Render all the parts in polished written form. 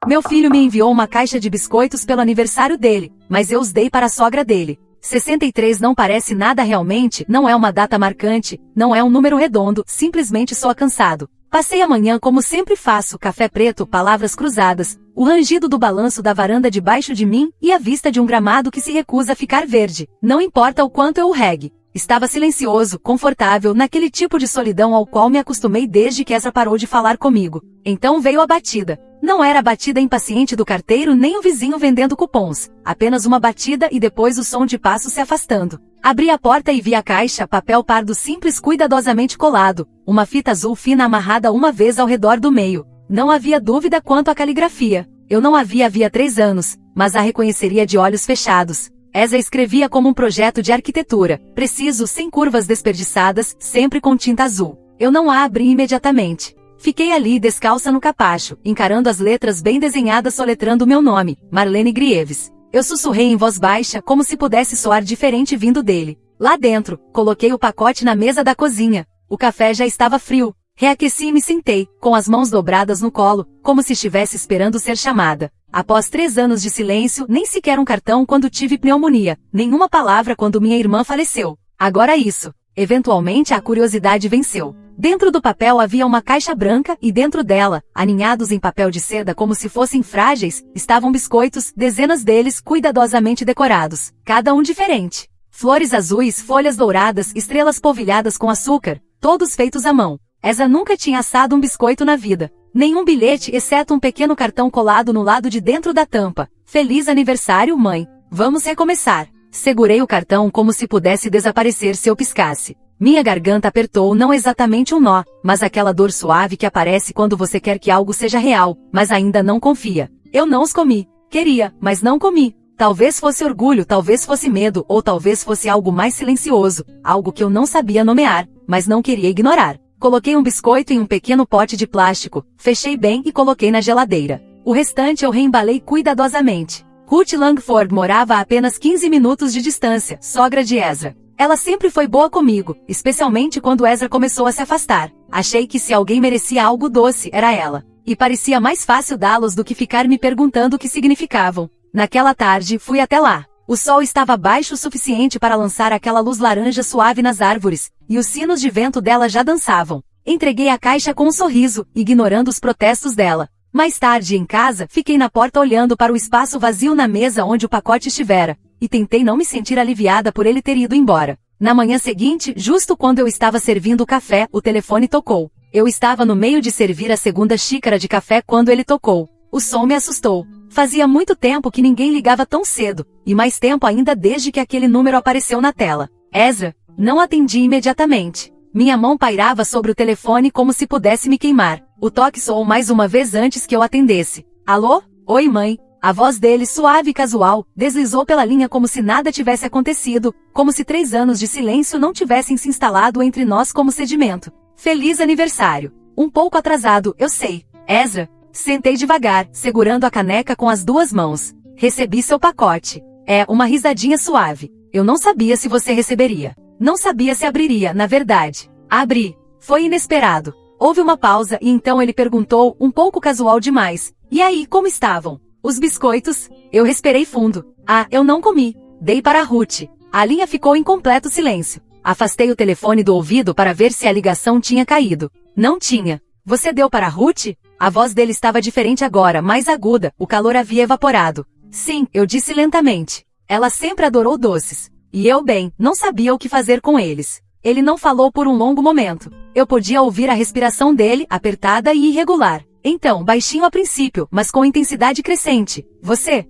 Meu filho me enviou uma caixa de biscoitos pelo aniversário dele, mas eu os dei para a sogra dele. 63 não parece nada realmente, não é uma data marcante, não é um número redondo, simplesmente soa cansado. Passei a manhã como sempre faço, café preto, palavras cruzadas, o rangido do balanço da varanda debaixo de mim e a vista de um gramado que se recusa a ficar verde. Não importa o quanto eu o regue. Estava silencioso, confortável, naquele tipo de solidão ao qual me acostumei desde que Ezra parou de falar comigo. Então veio a batida. Não era a batida impaciente do carteiro nem o vizinho vendendo cupons. Apenas uma batida e depois o som de passos se afastando. Abri a porta e vi a caixa, papel pardo simples cuidadosamente colado, uma fita azul fina amarrada uma vez ao redor do meio. Não havia dúvida quanto à caligrafia. Eu não a via havia 3 anos, mas a reconheceria de olhos fechados. Ezra escrevia como um projeto de arquitetura, preciso, sem curvas desperdiçadas, sempre com tinta azul. Eu não a abri imediatamente. Fiquei ali descalça no capacho, encarando as letras bem desenhadas soletrando meu nome, Marlene Grieves. Eu sussurrei em voz baixa como se pudesse soar diferente vindo dele. Lá dentro, coloquei o pacote na mesa da cozinha. O café já estava frio. Reaqueci e me sentei, com as mãos dobradas no colo, como se estivesse esperando ser chamada. Após 3 anos de silêncio, nem sequer um cartão quando tive pneumonia, nenhuma palavra quando minha irmã faleceu. Agora isso. Eventualmente a curiosidade venceu. Dentro do papel havia uma caixa branca e dentro dela, aninhados em papel de seda como se fossem frágeis, estavam biscoitos, dezenas deles cuidadosamente decorados, cada um diferente. Flores azuis, folhas douradas, estrelas polvilhadas com açúcar, todos feitos à mão. Ezra nunca tinha assado um biscoito na vida. Nenhum bilhete exceto um pequeno cartão colado no lado de dentro da tampa. Feliz aniversário, mãe. Vamos recomeçar. Segurei o cartão como se pudesse desaparecer se eu piscasse. Minha garganta apertou, não exatamente um nó, mas aquela dor suave que aparece quando você quer que algo seja real, mas ainda não confia. Eu não os comi. Queria, mas não comi. Talvez fosse orgulho, talvez fosse medo, ou talvez fosse algo mais silencioso, algo que eu não sabia nomear, mas não queria ignorar. Coloquei um biscoito em um pequeno pote de plástico, fechei bem e coloquei na geladeira. O restante eu reembalei cuidadosamente. Ruth Langford morava a apenas 15 minutos de distância, sogra de Ezra. Ela sempre foi boa comigo, especialmente quando Ezra começou a se afastar. Achei que se alguém merecia algo doce, era ela. E parecia mais fácil dá-los do que ficar me perguntando o que significavam. Naquela tarde, fui até lá. O sol estava baixo o suficiente para lançar aquela luz laranja suave nas árvores, e os sinos de vento dela já dançavam. Entreguei a caixa com um sorriso, ignorando os protestos dela. Mais tarde, em casa, fiquei na porta olhando para o espaço vazio na mesa onde o pacote estivera, e tentei não me sentir aliviada por ele ter ido embora. Na manhã seguinte, justo quando eu estava servindo o café, o telefone tocou. Eu estava no meio de servir a segunda xícara de café quando ele tocou. O som me assustou. Fazia muito tempo que ninguém ligava tão cedo, e mais tempo ainda desde que aquele número apareceu na tela. Ezra. Não atendi imediatamente. Minha mão pairava sobre o telefone como se pudesse me queimar. O toque soou mais uma vez antes que eu atendesse. Alô? Oi, mãe. A voz dele, suave e casual, deslizou pela linha como se nada tivesse acontecido, como se 3 anos de silêncio não tivessem se instalado entre nós como sedimento. Feliz aniversário. Um pouco atrasado, eu sei. Ezra. Sentei devagar, segurando a caneca com as 2 mãos. Recebi seu pacote. É, uma risadinha suave. Eu não sabia se você receberia. Não sabia se abriria, na verdade. Abri. Foi inesperado. Houve uma pausa e então ele perguntou, um pouco casual demais. E aí, como estavam? Os biscoitos? Eu respirei fundo. Ah, eu não comi. Dei para Ruth. A linha ficou em completo silêncio. Afastei o telefone do ouvido para ver se a ligação tinha caído. Não tinha. Você deu para Ruth? A voz dele estava diferente agora, mais aguda, o calor havia evaporado. Sim, eu disse lentamente. Ela sempre adorou doces. E eu, bem, não sabia o que fazer com eles. Ele não falou por um longo momento. Eu podia ouvir a respiração dele, apertada e irregular. Então, baixinho a princípio, mas com intensidade crescente. Você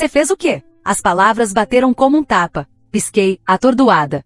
fez o quê? As palavras bateram como um tapa. Pisquei, atordoada.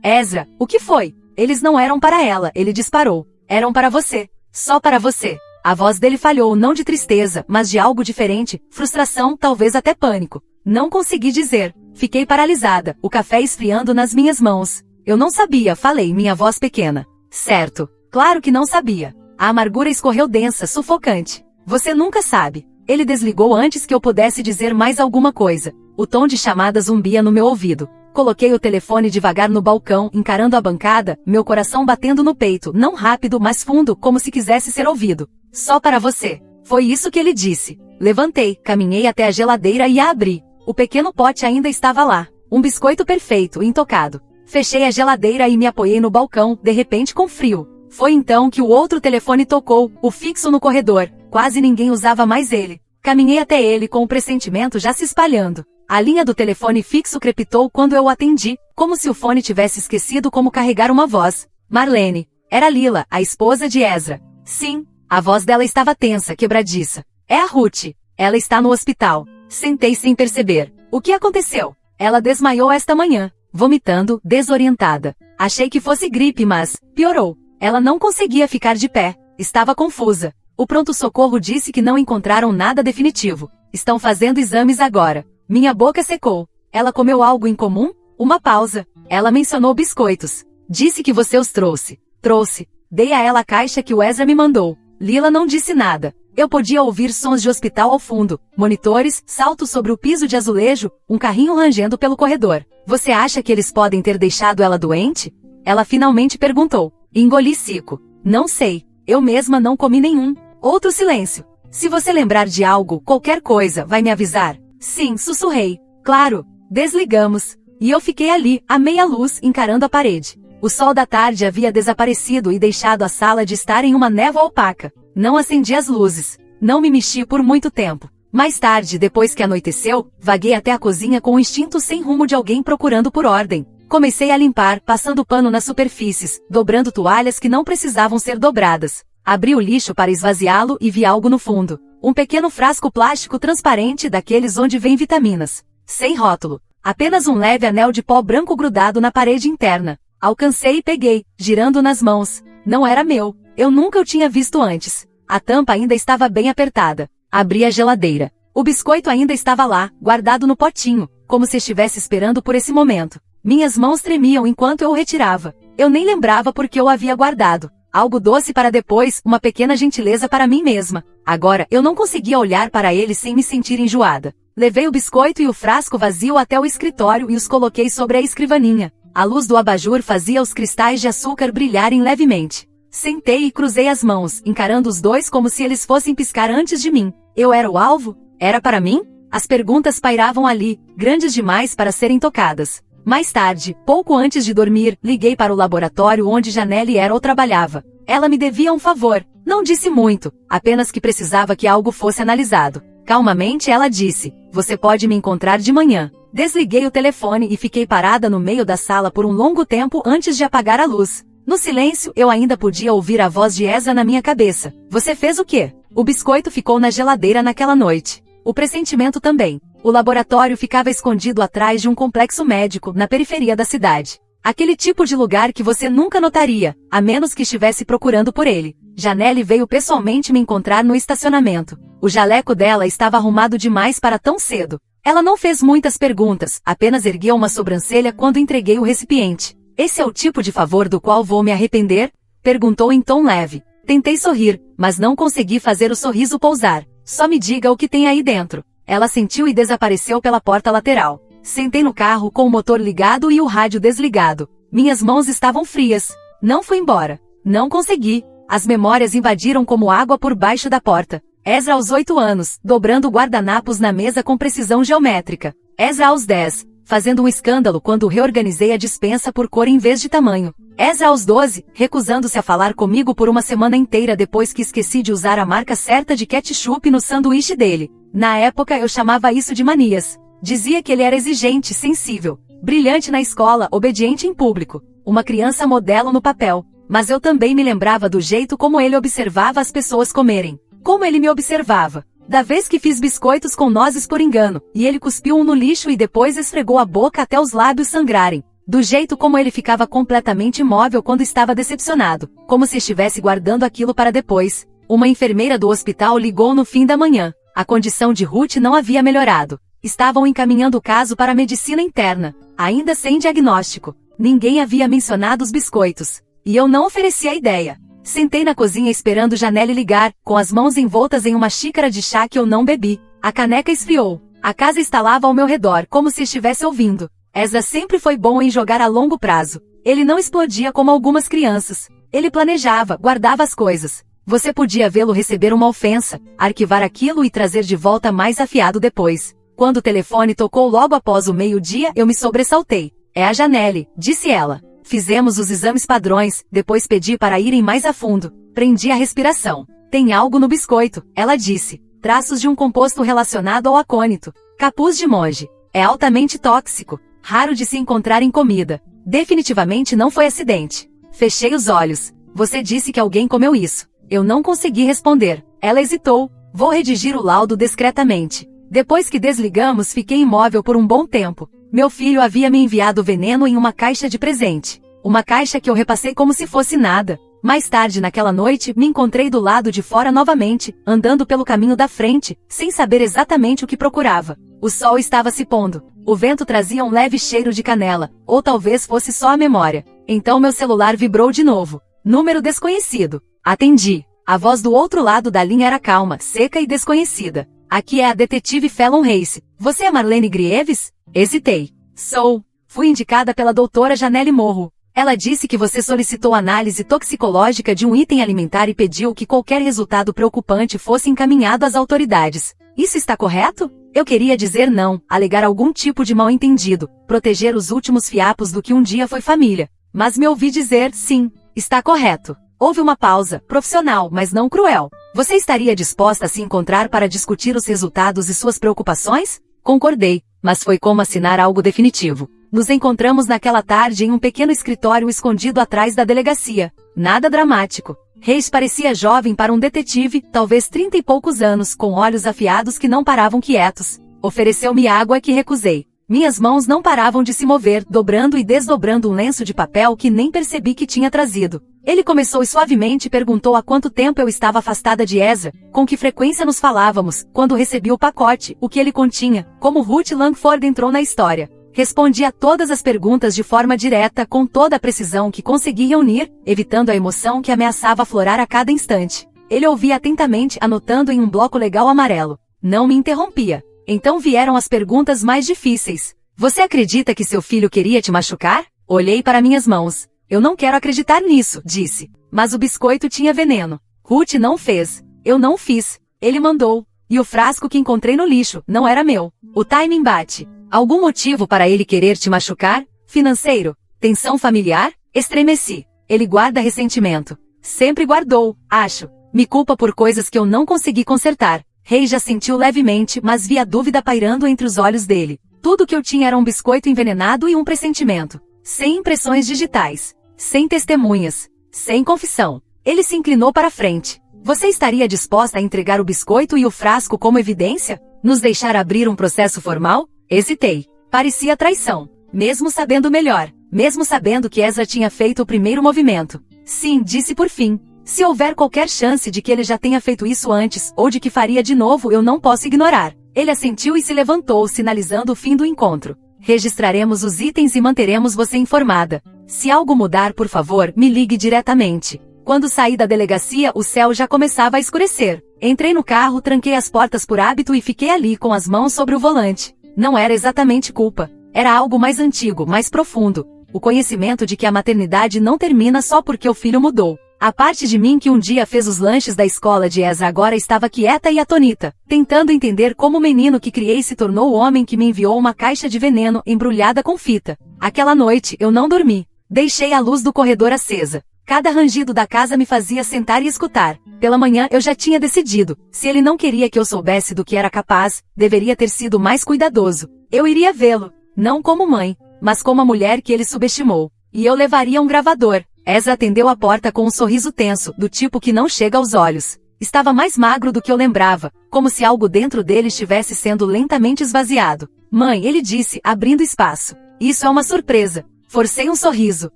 Ezra, o que foi? Eles não eram para ela, ele disparou. Eram para você. Só para você. A voz dele falhou não de tristeza, mas de algo diferente, frustração, talvez até pânico. Não consegui dizer. Fiquei paralisada, o café esfriando nas minhas mãos. Eu não sabia, falei, minha voz pequena. Certo. Claro que não sabia. A amargura escorreu densa, sufocante. Você nunca sabe. Ele desligou antes que eu pudesse dizer mais alguma coisa. O tom de chamada zumbia no meu ouvido. Coloquei o telefone devagar no balcão, encarando a bancada, meu coração batendo no peito, não rápido, mas fundo, como se quisesse ser ouvido. Só para você. Foi isso que ele disse. Levantei, caminhei até a geladeira e a abri. O pequeno pote ainda estava lá. Um biscoito perfeito, intocado. Fechei a geladeira e me apoiei no balcão, de repente com frio. Foi então que o outro telefone tocou, o fixo no corredor. Quase ninguém usava mais ele. Caminhei até ele com o pressentimento já se espalhando. A linha do telefone fixo crepitou quando eu o atendi, como se o fone tivesse esquecido como carregar uma voz. Marlene. Era Lila, a esposa de Ezra. Sim, a voz dela estava tensa, quebradiça. É a Ruth. Ela está no hospital. Sentei sem perceber. O que aconteceu? Ela desmaiou esta manhã, vomitando, desorientada. Achei que fosse gripe, mas piorou. Ela não conseguia ficar de pé. Estava confusa. O pronto-socorro disse que não encontraram nada definitivo. Estão fazendo exames agora. Minha boca secou. Ela comeu algo incomum? Uma pausa. Ela mencionou biscoitos. Disse que você os trouxe. Trouxe. Dei a ela a caixa que o Ezra me mandou. Lila não disse nada. Eu podia ouvir sons de hospital ao fundo, monitores, saltos sobre o piso de azulejo, um carrinho rangendo pelo corredor. Você acha que eles podem ter deixado ela doente? Ela finalmente perguntou. Engoli seco. Não sei. Eu mesma não comi nenhum. Outro silêncio. Se você lembrar de algo, qualquer coisa, vai me avisar? Sim, sussurrei. Claro. Desligamos. E eu fiquei ali, à meia luz, encarando a parede. O sol da tarde havia desaparecido e deixado a sala de estar em uma névoa opaca. Não acendi as luzes. Não me mexi por muito tempo. Mais tarde, depois que anoiteceu, vaguei até a cozinha com o instinto sem rumo de alguém procurando por ordem. Comecei a limpar, passando pano nas superfícies, dobrando toalhas que não precisavam ser dobradas. Abri o lixo para esvaziá-lo e vi algo no fundo. Um pequeno frasco plástico transparente daqueles onde vem vitaminas. Sem rótulo. Apenas um leve anel de pó branco grudado na parede interna. Alcancei e peguei, girando nas mãos. Não era meu. Eu nunca o tinha visto antes. A tampa ainda estava bem apertada. Abri a geladeira. O biscoito ainda estava lá, guardado no potinho, como se estivesse esperando por esse momento. Minhas mãos tremiam enquanto eu o retirava. Eu nem lembrava por que eu o havia guardado. Algo doce para depois, uma pequena gentileza para mim mesma. Agora, eu não conseguia olhar para ele sem me sentir enjoada. Levei o biscoito e o frasco vazio até o escritório e os coloquei sobre a escrivaninha. A luz do abajur fazia os cristais de açúcar brilharem levemente. Sentei e cruzei as mãos, encarando os dois como se eles fossem piscar antes de mim. Eu era o alvo? Era para mim? As perguntas pairavam ali, grandes demais para serem tocadas. Mais tarde, pouco antes de dormir, liguei para o laboratório onde Janelle era ou trabalhava. Ela me devia um favor. Não disse muito, apenas que precisava que algo fosse analisado. Calmamente ela disse, você pode me encontrar de manhã. Desliguei o telefone e fiquei parada no meio da sala por um longo tempo antes de apagar a luz. No silêncio, eu ainda podia ouvir a voz de Ezra na minha cabeça. Você fez o quê? O biscoito ficou na geladeira naquela noite. O pressentimento também. O laboratório ficava escondido atrás de um complexo médico, na periferia da cidade. Aquele tipo de lugar que você nunca notaria, a menos que estivesse procurando por ele. Janelle veio pessoalmente me encontrar no estacionamento. O jaleco dela estava arrumado demais para tão cedo. Ela não fez muitas perguntas, apenas ergueu uma sobrancelha quando entreguei o recipiente. Esse é o tipo de favor do qual vou me arrepender? Perguntou em tom leve. Tentei sorrir, mas não consegui fazer o sorriso pousar. Só me diga o que tem aí dentro. Ela sentiu e desapareceu pela porta lateral. Sentei no carro com o motor ligado e o rádio desligado. Minhas mãos estavam frias. Não fui embora. Não consegui. As memórias invadiram como água por baixo da porta. Ezra aos 8 anos, dobrando guardanapos na mesa com precisão geométrica. Ezra aos 10, fazendo um escândalo quando reorganizei a despensa por cor em vez de tamanho. Ezra aos 12, recusando-se a falar comigo por uma semana inteira depois que esqueci de usar a marca certa de ketchup no sanduíche dele. Na época eu chamava isso de manias. Dizia que ele era exigente, sensível, brilhante na escola, obediente em público. Uma criança modelo no papel. Mas eu também me lembrava do jeito como ele observava as pessoas comerem. Como ele me observava. Da vez que fiz biscoitos com nozes por engano, e ele cuspiu um no lixo e depois esfregou a boca até os lábios sangrarem. Do jeito como ele ficava completamente imóvel quando estava decepcionado, como se estivesse guardando aquilo para depois. Uma enfermeira do hospital ligou no fim da manhã. A condição de Ruth não havia melhorado. Estavam encaminhando o caso para a medicina interna, ainda sem diagnóstico. Ninguém havia mencionado os biscoitos. E eu não ofereci a ideia. Sentei na cozinha esperando Janelle ligar, com as mãos envoltas em uma xícara de chá que eu não bebi. A caneca esfriou. A casa estalava ao meu redor, como se estivesse ouvindo. Ezra sempre foi bom em jogar a longo prazo. Ele não explodia como algumas crianças. Ele planejava, guardava as coisas. Você podia vê-lo receber uma ofensa, arquivar aquilo e trazer de volta mais afiado depois. Quando o telefone tocou logo após o meio-dia, eu me sobressaltei. É a Janelle, disse ela. Fizemos os exames padrões, depois pedi para irem mais a fundo. Prendi a respiração. Tem algo no biscoito, ela disse. Traços de um composto relacionado ao acônito. Capuz de monge. É altamente tóxico. Raro de se encontrar em comida. Definitivamente não foi acidente. Fechei os olhos. Você disse que alguém comeu isso. Eu não consegui responder. Ela hesitou. Vou redigir o laudo discretamente. Depois que desligamos, fiquei imóvel por um bom tempo. Meu filho havia me enviado veneno em uma caixa de presente. Uma caixa que eu repassei como se fosse nada. Mais tarde naquela noite, me encontrei do lado de fora novamente, andando pelo caminho da frente, sem saber exatamente o que procurava. O sol estava se pondo. O vento trazia um leve cheiro de canela, ou talvez fosse só a memória. Então meu celular vibrou de novo. Número desconhecido. Atendi. A voz do outro lado da linha era calma, seca e desconhecida. Aqui é a detetive Fallon Race. Você é Marlene Grieves? Hesitei. Sou. Fui indicada pela doutora Janelle Morro. Ela disse que você solicitou análise toxicológica de um item alimentar e pediu que qualquer resultado preocupante fosse encaminhado às autoridades. Isso está correto? Eu queria dizer não, alegar algum tipo de mal-entendido, proteger os últimos fiapos do que um dia foi família. Mas me ouvi dizer sim, está correto. Houve uma pausa, profissional, mas não cruel. Você estaria disposta a se encontrar para discutir os resultados e suas preocupações? Concordei, mas foi como assinar algo definitivo. Nos encontramos naquela tarde em um pequeno escritório escondido atrás da delegacia. Nada dramático. Reis parecia jovem para um detetive, talvez 30 e poucos anos, com olhos afiados que não paravam quietos. Ofereceu-me água que recusei. Minhas mãos não paravam de se mover, dobrando e desdobrando um lenço de papel que nem percebi que tinha trazido. Ele começou e suavemente perguntou há quanto tempo eu estava afastada de Ezra, com que frequência nos falávamos, quando recebi o pacote, o que ele continha, como Ruth Langford entrou na história. Respondi a todas as perguntas de forma direta, com toda a precisão que consegui reunir, evitando a emoção que ameaçava aflorar a cada instante. Ele ouvia atentamente, anotando em um bloco legal amarelo. Não me interrompia. Então vieram as perguntas mais difíceis. Você acredita que seu filho queria te machucar? Olhei para minhas mãos. Eu não quero acreditar nisso, disse. Mas o biscoito tinha veneno. Ruth não fez. Eu não fiz. Ele mandou. E o frasco que encontrei no lixo, não era meu. O timing bate. Algum motivo para ele querer te machucar? Financeiro? Tensão familiar? Estremeci. Ele guarda ressentimento. Sempre guardou, acho. Me culpa por coisas que eu não consegui consertar. Rei já sentiu levemente, mas vi a dúvida pairando entre os olhos dele. Tudo que eu tinha era um biscoito envenenado e um pressentimento. Sem impressões digitais. Sem testemunhas. Sem confissão. Ele se inclinou para frente. Você estaria disposta a entregar o biscoito e o frasco como evidência? Nos deixar abrir um processo formal? Hesitei. Parecia traição. Mesmo sabendo melhor. Mesmo sabendo que Ezra tinha feito o primeiro movimento. Sim, disse por fim. Se houver qualquer chance de que ele já tenha feito isso antes, ou de que faria de novo, eu não posso ignorar. Ele assentiu e se levantou, sinalizando o fim do encontro. Registraremos os itens e manteremos você informada. Se algo mudar, por favor, me ligue diretamente. Quando saí da delegacia, o céu já começava a escurecer. Entrei no carro, tranquei as portas por hábito e fiquei ali com as mãos sobre o volante. Não era exatamente culpa. Era algo mais antigo, mais profundo. O conhecimento de que a maternidade não termina só porque o filho mudou. A parte de mim que um dia fez os lanches da escola de Ezra agora estava quieta e atonita, tentando entender como o menino que criei se tornou o homem que me enviou uma caixa de veneno embrulhada com fita. Aquela noite eu não dormi. Deixei a luz do corredor acesa. Cada rangido da casa me fazia sentar e escutar. Pela manhã eu já tinha decidido. Se ele não queria que eu soubesse do que era capaz, deveria ter sido mais cuidadoso. Eu iria vê-lo, não como mãe, mas como a mulher que ele subestimou. E eu levaria um gravador. Ezra atendeu a porta com um sorriso tenso, do tipo que não chega aos olhos. Estava mais magro do que eu lembrava, como se algo dentro dele estivesse sendo lentamente esvaziado. Mãe, ele disse, abrindo espaço. Isso é uma surpresa. Forcei um sorriso.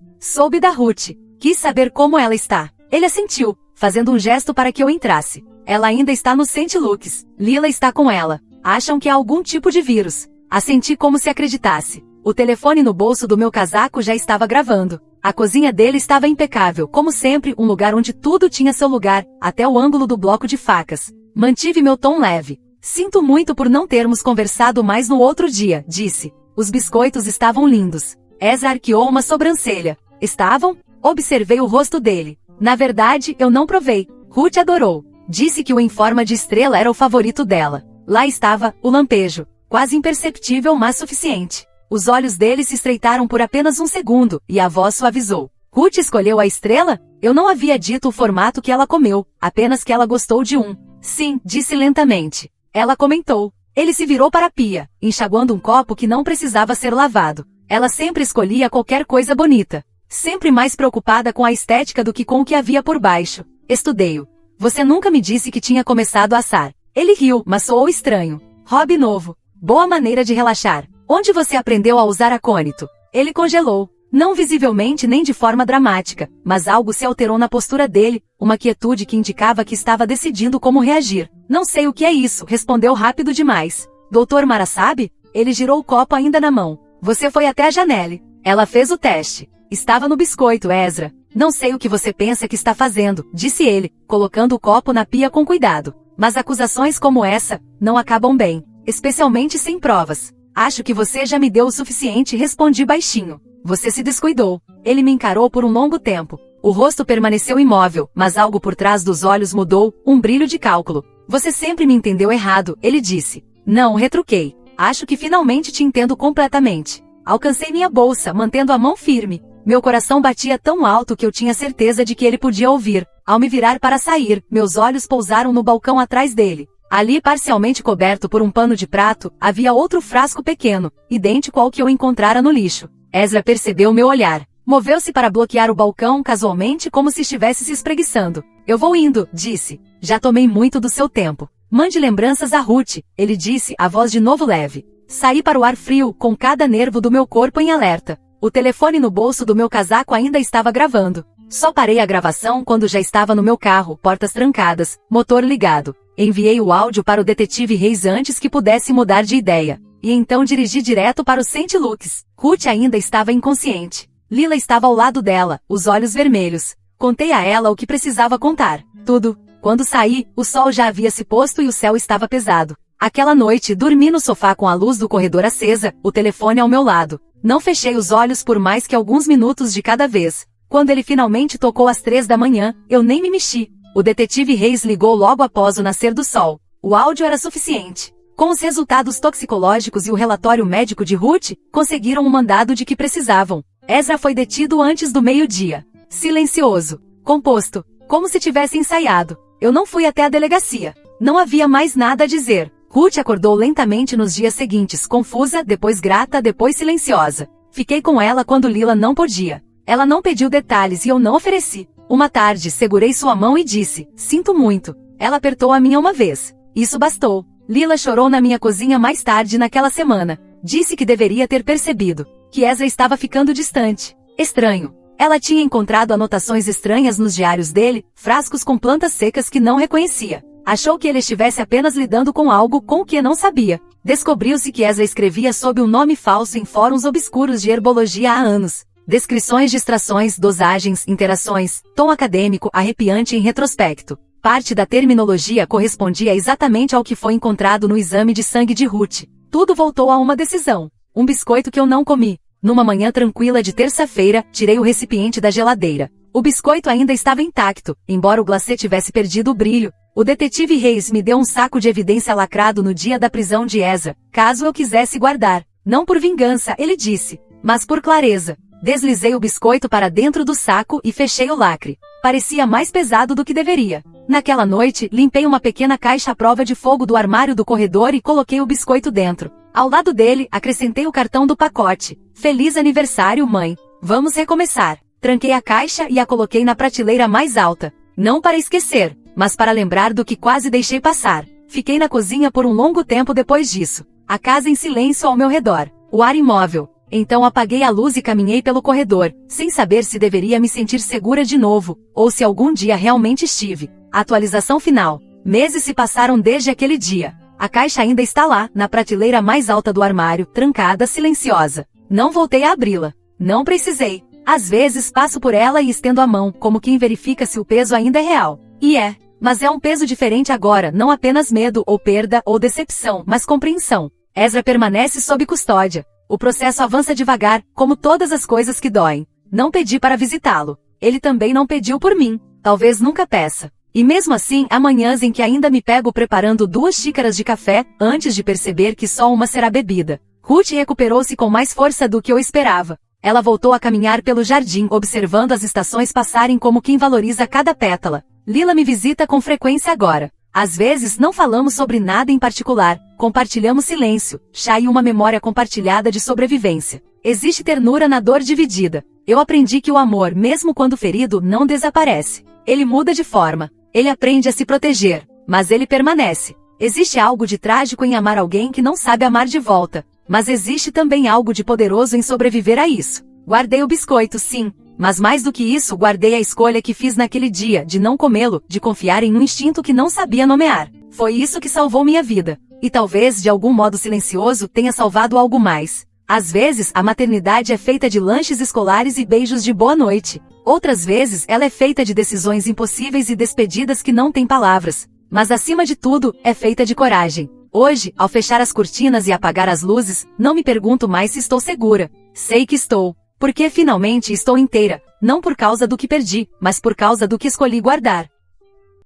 Soube da Ruth. Quis saber como ela está. Ele assentiu, fazendo um gesto para que eu entrasse. Ela ainda está no St. Luke's. Lila está com ela. Acham que há algum tipo de vírus. Assenti como se acreditasse. O telefone no bolso do meu casaco já estava gravando. A cozinha dele estava impecável, como sempre, um lugar onde tudo tinha seu lugar, até o ângulo do bloco de facas. Mantive meu tom leve. Sinto muito por não termos conversado mais no outro dia, disse. Os biscoitos estavam lindos. Ezra arqueou uma sobrancelha. Estavam? Observei o rosto dele. Na verdade, eu não provei. Ruth adorou. Disse que o em forma de estrela era o favorito dela. Lá estava, o lampejo. Quase imperceptível, mas suficiente. Os olhos dele se estreitaram por apenas um segundo, e a voz suavizou. Ruth escolheu a estrela? Eu não havia dito o formato que ela comeu, apenas que ela gostou de um. Sim, disse lentamente. Ela comentou. Ele se virou para a pia, enxaguando um copo que não precisava ser lavado. Ela sempre escolhia qualquer coisa bonita. Sempre mais preocupada com a estética do que com o que havia por baixo. Estudei-o. Você nunca me disse que tinha começado a assar. Ele riu, mas soou estranho. Hobby novo. Boa maneira de relaxar. Onde você aprendeu a usar acônito? Ele congelou. Não visivelmente nem de forma dramática, mas algo se alterou na postura dele, uma quietude que indicava que estava decidindo como reagir. Não sei o que é isso, respondeu rápido demais. Doutor Mara sabe? Ele girou o copo ainda na mão. Você foi até a Janelle. Ela fez o teste. Estava no biscoito, Ezra. Não sei o que você pensa que está fazendo, disse ele, colocando o copo na pia com cuidado. Mas acusações como essa não acabam bem, especialmente sem provas. Acho que você já me deu o suficiente, respondi baixinho. Você se descuidou. Ele me encarou por um longo tempo. O rosto permaneceu imóvel, mas algo por trás dos olhos mudou, um brilho de cálculo. Você sempre me entendeu errado, ele disse. Não, retruquei. Acho que finalmente te entendo completamente. Alcancei minha bolsa, mantendo a mão firme. Meu coração batia tão alto que eu tinha certeza de que ele podia ouvir. Ao me virar para sair, meus olhos pousaram no balcão atrás dele. Ali, parcialmente coberto por um pano de prato, havia outro frasco pequeno, idêntico ao que eu encontrara no lixo. Ezra percebeu meu olhar. Moveu-se para bloquear o balcão casualmente como se estivesse se espreguiçando. Eu vou indo, disse. Já tomei muito do seu tempo. Mande lembranças a Ruth, ele disse, a voz de novo leve. Saí para o ar frio, com cada nervo do meu corpo em alerta. O telefone no bolso do meu casaco ainda estava gravando. Só parei a gravação quando já estava no meu carro, portas trancadas, motor ligado. Enviei o áudio para o detetive Reis antes que pudesse mudar de ideia. E então dirigi direto para o St. Luke's. Ruth ainda estava inconsciente. Lila estava ao lado dela, os olhos vermelhos. Contei a ela o que precisava contar. Tudo. Quando saí, o sol já havia se posto e o céu estava pesado. Aquela noite, dormi no sofá com a luz do corredor acesa, o telefone ao meu lado. Não fechei os olhos por mais que alguns minutos de cada vez. Quando ele finalmente tocou às 3 da manhã, eu nem me mexi. O detetive Reis ligou logo após o nascer do sol. O áudio era suficiente. Com os resultados toxicológicos e o relatório médico de Ruth, conseguiram o mandado de que precisavam. Ezra foi detido antes do meio-dia. Silencioso. Composto. Como se tivesse ensaiado. Eu não fui até a delegacia. Não havia mais nada a dizer. Ruth acordou lentamente nos dias seguintes, confusa, depois grata, depois silenciosa. Fiquei com ela quando Lila não podia. Ela não pediu detalhes e eu não ofereci. Uma tarde, segurei sua mão e disse, sinto muito. Ela apertou a minha uma vez. Isso bastou. Lila chorou na minha cozinha mais tarde naquela semana. Disse que deveria ter percebido. Que Ezra estava ficando distante. Estranho. Ela tinha encontrado anotações estranhas nos diários dele, frascos com plantas secas que não reconhecia. Achou que ele estivesse apenas lidando com algo com o que não sabia. Descobriu-se que Ezra escrevia sob um nome falso em fóruns obscuros de herbologia há anos. Descrições de extrações, dosagens, interações, tom acadêmico arrepiante em retrospecto. Parte da terminologia correspondia exatamente ao que foi encontrado no exame de sangue de Ruth. Tudo voltou a uma decisão. Um biscoito que eu não comi. Numa manhã tranquila de terça-feira, tirei o recipiente da geladeira. O biscoito ainda estava intacto, embora o glacê tivesse perdido o brilho. O detetive Reis me deu um saco de evidência lacrado no dia da prisão de Ezra, caso eu quisesse guardar. Não por vingança, ele disse, mas por clareza. Deslizei o biscoito para dentro do saco e fechei o lacre. Parecia mais pesado do que deveria. Naquela noite, limpei uma pequena caixa à prova de fogo do armário do corredor e coloquei o biscoito dentro. Ao lado dele, acrescentei o cartão do pacote. Feliz aniversário, mãe. Vamos recomeçar. Tranquei a caixa e a coloquei na prateleira mais alta. Não para esquecer, mas para lembrar do que quase deixei passar. Fiquei na cozinha por um longo tempo depois disso. A casa em silêncio ao meu redor. O ar imóvel. Então apaguei a luz e caminhei pelo corredor, sem saber se deveria me sentir segura de novo, ou se algum dia realmente estive. Atualização final. Meses se passaram desde aquele dia. A caixa ainda está lá, na prateleira mais alta do armário, trancada, silenciosa. Não voltei a abri-la. Não precisei. Às vezes passo por ela e estendo a mão, como quem verifica se o peso ainda é real. E é. Mas é um peso diferente agora, não apenas medo, ou perda, ou decepção, mas compreensão. Ezra permanece sob custódia. O processo avança devagar, como todas as coisas que doem. Não pedi para visitá-lo. Ele também não pediu por mim. Talvez nunca peça. E mesmo assim, há manhãs em que ainda me pego preparando 2 xícaras de café, antes de perceber que só uma será bebida. Ruth recuperou-se com mais força do que eu esperava. Ela voltou a caminhar pelo jardim, observando as estações passarem como quem valoriza cada pétala. Lila me visita com frequência agora. Às vezes não falamos sobre nada em particular, compartilhamos silêncio, chá e uma memória compartilhada de sobrevivência. Existe ternura na dor dividida. Eu aprendi que o amor, mesmo quando ferido, não desaparece. Ele muda de forma. Ele aprende a se proteger, mas ele permanece. Existe algo de trágico em amar alguém que não sabe amar de volta, mas existe também algo de poderoso em sobreviver a isso. Guardei o biscoito, sim, mas mais do que isso, guardei a escolha que fiz naquele dia, de não comê-lo, de confiar em um instinto que não sabia nomear. Foi isso que salvou minha vida. E talvez, de algum modo silencioso, tenha salvado algo mais. Às vezes, a maternidade é feita de lanches escolares e beijos de boa noite. Outras vezes, ela é feita de decisões impossíveis e despedidas que não têm palavras. Mas acima de tudo, é feita de coragem. Hoje, ao fechar as cortinas e apagar as luzes, não me pergunto mais se estou segura. Sei que estou. Porque finalmente estou inteira, não por causa do que perdi, mas por causa do que escolhi guardar.